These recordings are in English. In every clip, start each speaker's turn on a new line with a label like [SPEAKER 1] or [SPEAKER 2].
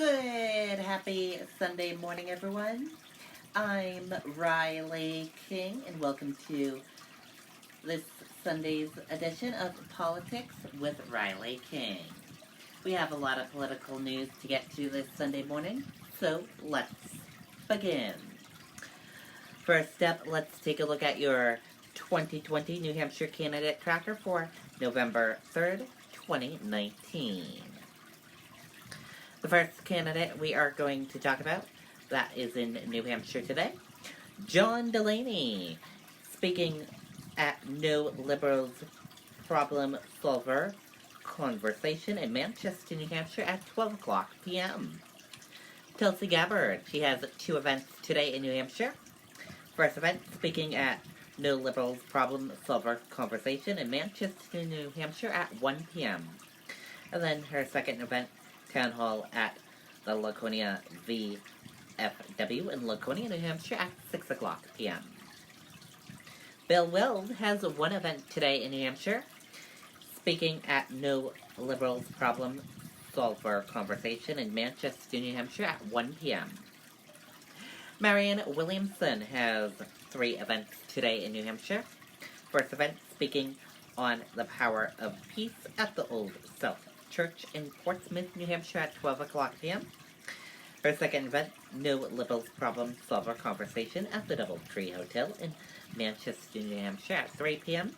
[SPEAKER 1] Good, happy Sunday morning, everyone. I'm Riley King, and welcome to this Sunday's edition of Politics with Riley King. We have a lot of political news to get to this Sunday morning, so let's begin. First up, let's take a look at your 2020 New Hampshire candidate tracker for November 3rd, 2019. The first candidate we are going to talk about, that is in New Hampshire today, John Delaney, speaking at No Liberals Problem Solver Conversation in Manchester, New Hampshire at 12 o'clock p.m. Tulsi Gabbard, she has two events today in New Hampshire. First event, speaking at No Liberals Problem Solver Conversation in Manchester, New Hampshire at 1 p.m. And then her second event, Town Hall at the Laconia VFW in Laconia, New Hampshire at 6 o'clock p.m. Bill Weld has one event today in New Hampshire, speaking at No Liberals Problem Solver Conversation in Manchester, New Hampshire at 1 p.m. Marianne Williamson has three events today in New Hampshire. First event, speaking on the power of peace at the Old South Church in Portsmouth, New Hampshire at 12 o'clock p.m. Her second event, No Liberals Problem Solver Conversation at the Doubletree Hotel in Manchester, New Hampshire at 3 p.m.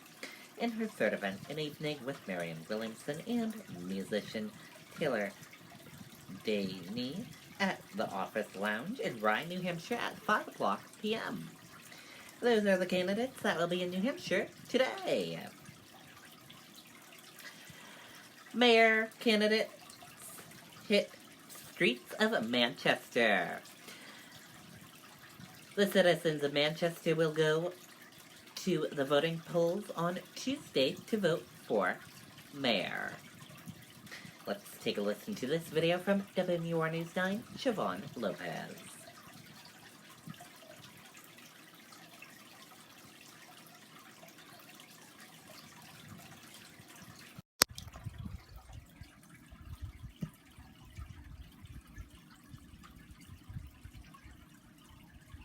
[SPEAKER 1] And her third event, an evening with Marianne Williamson and musician Taylor Daney at the Office Lounge in Rye, New Hampshire at 5 o'clock p.m. Those are the candidates that will be in New Hampshire today. Mayor candidates hit streets of Manchester. The citizens of Manchester will go to the voting polls on Tuesday to vote for mayor. Let's take a listen to this video from WMUR News 9, Siobhan Lopez.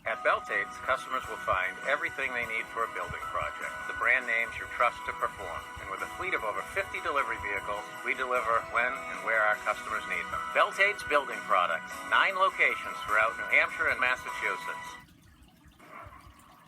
[SPEAKER 2] At Beltates, customers will find everything they need for a building project. The brand names you trust to perform. And with a fleet of over 50 delivery vehicles, we deliver when and where our customers need them. Beltates Building Products. 9 locations throughout New Hampshire and Massachusetts.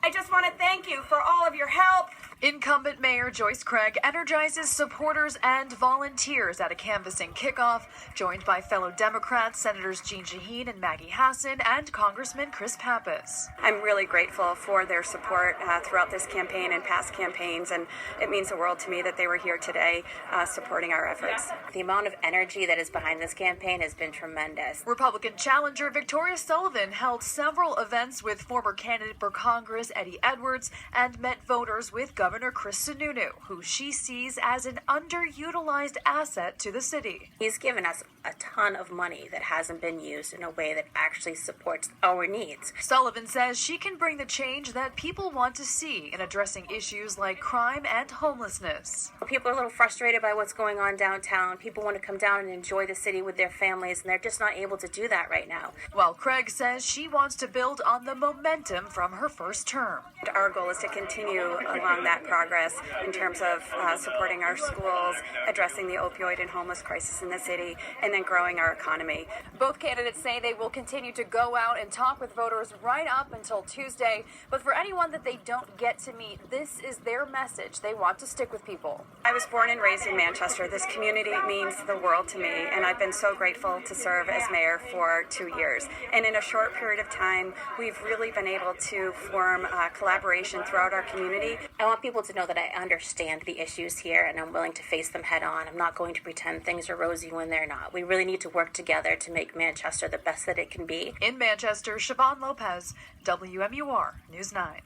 [SPEAKER 3] I just want to thank you for all of your help.
[SPEAKER 4] Incumbent Mayor Joyce Craig energizes supporters and volunteers at a canvassing kickoff, joined by fellow Democrats, Senators Jean Shaheen and Maggie Hassan, and Congressman Chris Pappas.
[SPEAKER 3] I'm really grateful for their support throughout this campaign and past campaigns, and it means the world to me that they were here today supporting our efforts.
[SPEAKER 5] The amount of energy that is behind this campaign has been tremendous.
[SPEAKER 4] Republican challenger Victoria Sullivan held several events with former candidate for Congress Eddie Edwards and met voters with Governor Chris Sununu, who she sees as an underutilized asset to the city.
[SPEAKER 5] He's given us a ton of money that hasn't been used in a way that actually supports our needs.
[SPEAKER 4] Sullivan says she can bring the change that people want to see in addressing issues like crime and homelessness.
[SPEAKER 5] People are a little frustrated by what's going on downtown. People want to come down and enjoy the city with their families, and they're just not able to do that right now.
[SPEAKER 4] While Craig says she wants to build on the momentum from her first term.
[SPEAKER 3] Our goal is to continue along that progress in terms of supporting our schools, addressing the opioid and homeless crisis in the city, and then growing our economy.
[SPEAKER 6] Both candidates say they will continue to go out and talk with voters right up until Tuesday. But for anyone that they don't get to meet, this is their message. They want to stick with people.
[SPEAKER 3] I was born and raised in Manchester. This community means the world to me, and I've been so grateful to serve as mayor for 2 years. And in a short period of time, we've really been able to form collaboration throughout our community.
[SPEAKER 5] I want people to know that I understand the issues here and I'm willing to face them head on. I'm not going to pretend things are rosy when they're not. We really need to work together to make Manchester the best that it can be.
[SPEAKER 4] In Manchester, Siobhan Lopez, WMUR News 9.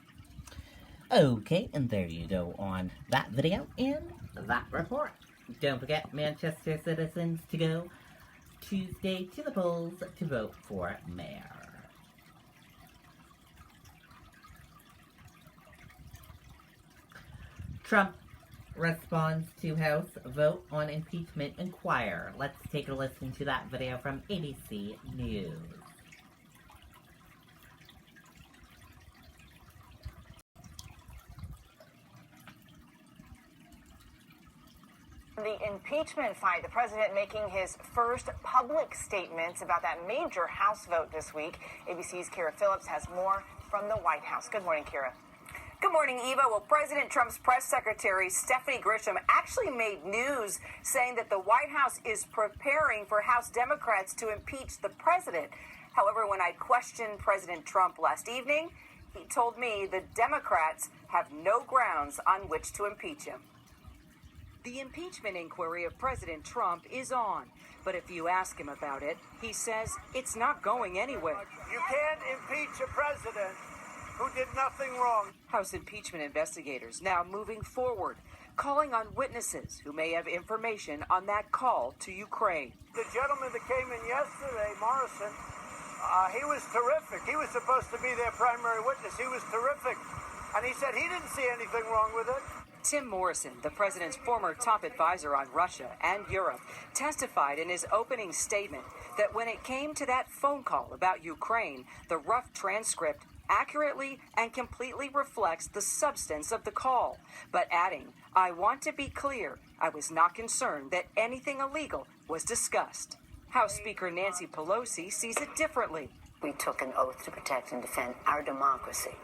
[SPEAKER 1] Okay, and there you go on that video and that report. Don't forget, Manchester citizens, to go Tuesday to the polls to vote for mayor. Trump responds to House vote on impeachment inquire. Let's take a listen to that video from ABC News.
[SPEAKER 7] The impeachment fight, the president making his first public statements about that major House vote this week. ABC's Kira Phillips has more from the White House. Good morning, Kira.
[SPEAKER 8] Good morning, Eva. Well, President Trump's press secretary, Stephanie Grisham, actually made news saying that the White House is preparing for House Democrats to impeach the president. However, when I questioned President Trump last evening, he told me the Democrats have no grounds on which to impeach him.
[SPEAKER 9] The impeachment inquiry of President Trump is on, but if you ask him about it, he says it's not going anywhere.
[SPEAKER 10] You can't impeach a president who did nothing wrong.
[SPEAKER 9] House impeachment investigators now moving forward, calling on witnesses who may have information on that call to Ukraine.
[SPEAKER 10] The gentleman that came in yesterday, Morrison, he was terrific. He was supposed to be their primary witness. He was terrific. And he said he didn't see anything wrong with it.
[SPEAKER 9] Tim Morrison, the president's former top advisor on Russia and Europe, testified in his opening statement that when it came to that phone call about Ukraine, the rough transcript accurately and completely reflects the substance of the call, but adding, "I want to be clear, I was not concerned that anything illegal was discussed." House Speaker Nancy Pelosi sees it differently.
[SPEAKER 11] We took an oath to protect and defend our democracy.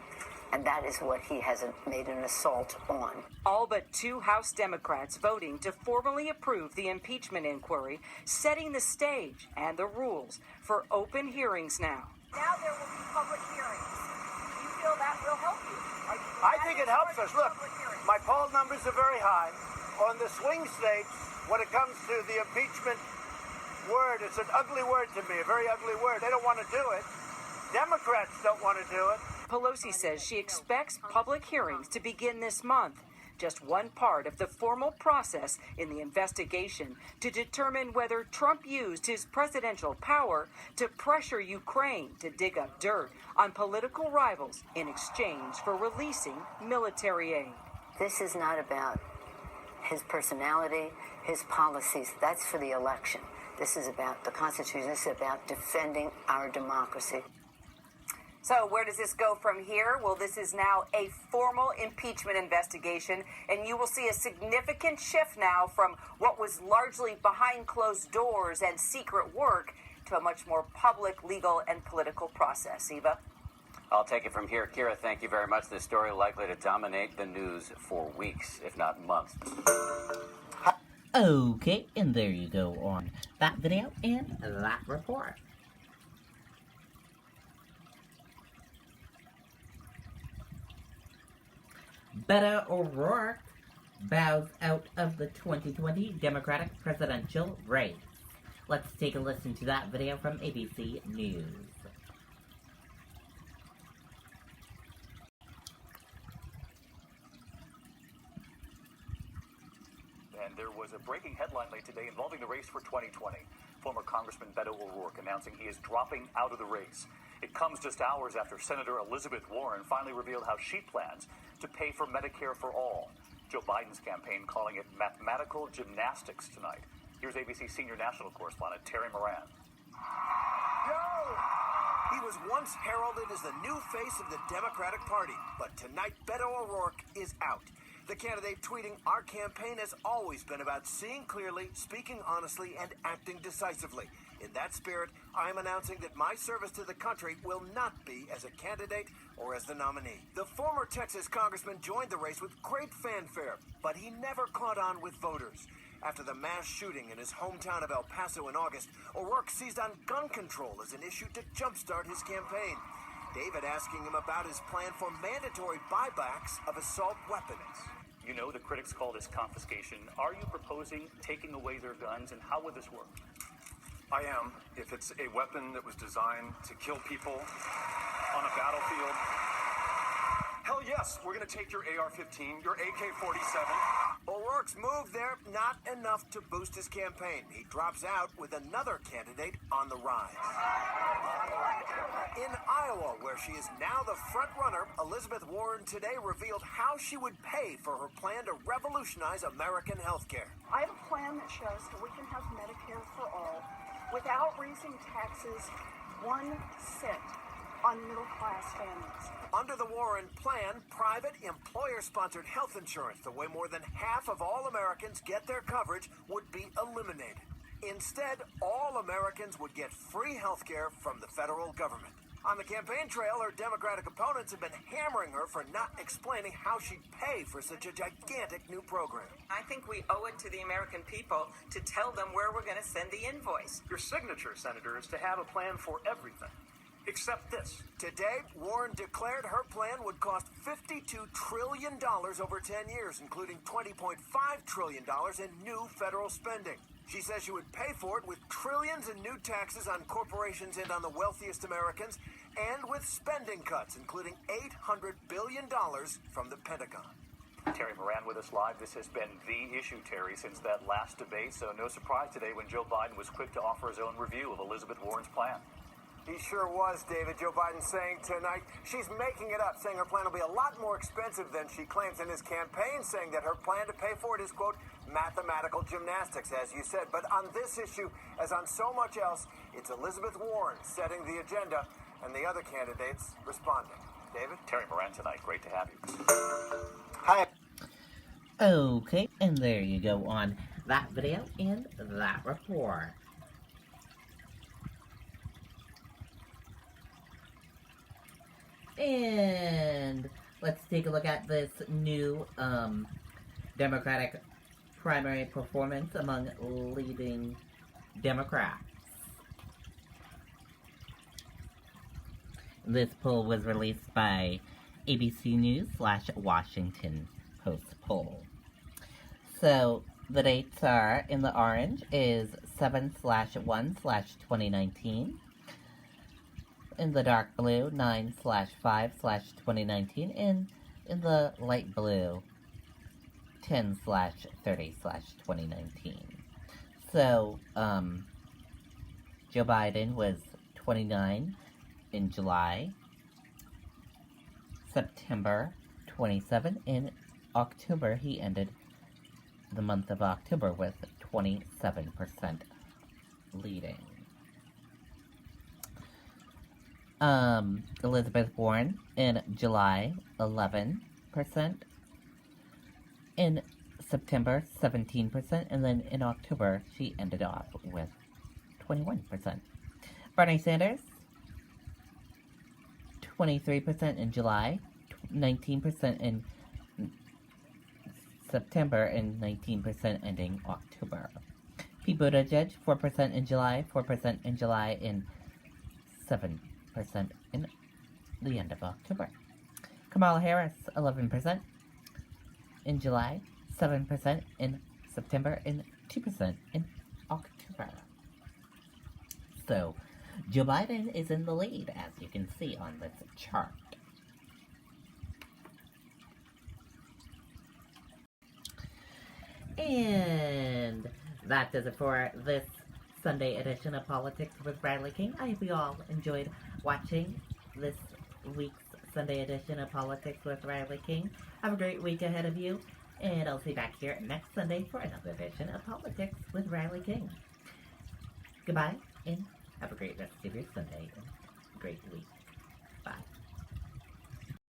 [SPEAKER 11] And that is what he has made an assault on.
[SPEAKER 9] All but 2 House Democrats voting to formally approve the impeachment inquiry, setting the stage and the rules for open hearings now.
[SPEAKER 8] Now there will be public hearings. Do you feel that will help you?
[SPEAKER 10] I think it helps us. Look, my poll numbers are very high. On the swing states, when it comes to the impeachment word, it's an ugly word to me, a very ugly word. They don't want to do it. Democrats don't want to do it.
[SPEAKER 9] Pelosi says she expects public hearings to begin this month, just one part of the formal process in the investigation to determine whether Trump used his presidential power to pressure Ukraine to dig up dirt on political rivals in exchange for releasing military aid.
[SPEAKER 11] This is not about his personality, his policies. That's for the election. This is about the Constitution. This is about defending our democracy.
[SPEAKER 8] So where does this go from here? Well, this is now a formal impeachment investigation, and you will see a significant shift now from what was largely behind closed doors and secret work to a much more public, legal, and political process. Eva?
[SPEAKER 2] I'll take it from here. Kira, thank you very much. This story likely to dominate the news for weeks, if not months.
[SPEAKER 1] Okay, and there you go on that video and that report. Beto O'Rourke bows out of the 2020 Democratic presidential race. Let's take a listen to that video from ABC News.
[SPEAKER 12] And there was a breaking headline late today involving the race for 2020. Former Congressman Beto O'Rourke announcing he is dropping out of the race. It comes just hours after Senator Elizabeth Warren finally revealed how she plans to pay for Medicare for all. Joe Biden's campaign calling it mathematical gymnastics tonight. Here's ABC senior national correspondent Terry Moran.
[SPEAKER 13] He was once heralded as the new face of the Democratic Party, but tonight Beto O'Rourke is out. The candidate tweeting, "Our campaign has always been about seeing clearly, speaking honestly, and acting decisively. In that spirit, I am announcing that my service to the country will not be as a candidate or as the nominee." The former Texas congressman joined the race with great fanfare, but he never caught on with voters. After the mass shooting in his hometown of El Paso in August, O'Rourke seized on gun control as an issue to jumpstart his campaign. David asking him about his plan for mandatory buybacks of assault weapons.
[SPEAKER 12] You know the critics call this confiscation. Are you proposing taking away their guns, and how would this work?
[SPEAKER 14] I am. If it's a weapon that was designed to kill people on a battlefield, hell yes, we're going to take your AR-15, your AK-47.
[SPEAKER 13] O'Rourke's move there, not enough to boost his campaign. He drops out with another candidate on the rise. In Iowa, where she is now the front runner, Elizabeth Warren today revealed how she would pay for her plan to revolutionize American health care.
[SPEAKER 15] I have a plan that shows that we can have Medicare for all without raising taxes 1 cent on middle-class families.
[SPEAKER 13] Under the Warren plan, private employer-sponsored health insurance, the way more than half of all Americans get their coverage, would be eliminated. Instead, all Americans would get free health care from the federal government. On the campaign trail, her Democratic opponents have been hammering her for not explaining how she'd pay for such a gigantic new program.
[SPEAKER 16] I think we owe it to the American people to tell them where we're going to send the invoice.
[SPEAKER 14] Your signature, Senator, is to have a plan for everything, except this.
[SPEAKER 13] Today, Warren declared her plan would cost $52 trillion over 10 years, including $20.5 trillion in new federal spending. She says she would pay for it with trillions in new taxes on corporations and on the wealthiest Americans, and with spending cuts, including $800 billion from the Pentagon.
[SPEAKER 12] Terry Moran with us live. This has been the issue, Terry, since that last debate, so no surprise today when Joe Biden was quick to offer his own review of Elizabeth Warren's plan.
[SPEAKER 10] He sure was, David. Joe Biden saying tonight she's making it up, saying her plan will be a lot more expensive than she claims in his campaign, saying that her plan to pay for it is, quote, mathematical gymnastics, as you said. But on this issue, as on so much else, it's Elizabeth Warren setting the agenda and the other candidates responding. David?
[SPEAKER 12] Terry Moran tonight. Great to have you.
[SPEAKER 10] Hi.
[SPEAKER 1] Okay, and there you go on that video and that report. And let's take a look at this new Democratic primary performance among leading Democrats. This poll was released by ABC News / Washington Post poll. So the dates are, in the orange is 7/1/2019. In the dark blue, 9/5/2019, and in the light blue, 10/30/2019. So, Joe Biden was 29 in July, September 27, in October he ended the month of October with 27% leading. Elizabeth Warren in July, 11%. In September, 17%. And then in October, she ended off with 21%. Bernie Sanders, 23% in July, 19% in September, and 19% ending October. Pete Buttigieg, 4% in July, 4% in July, and 7% in the end of October. Kamala Harris, 11% in July, 7% in September, and 2% in October. So, Joe Biden is in the lead, as you can see on this chart. And that does it for this Sunday edition of Politics with Riley King. I hope you all enjoyed watching this week's Sunday edition of Politics with Riley King. Have a great week ahead of you, and I'll see you back here next Sunday for another edition of Politics with Riley King. Goodbye, and have a great rest of your Sunday and great week. Bye.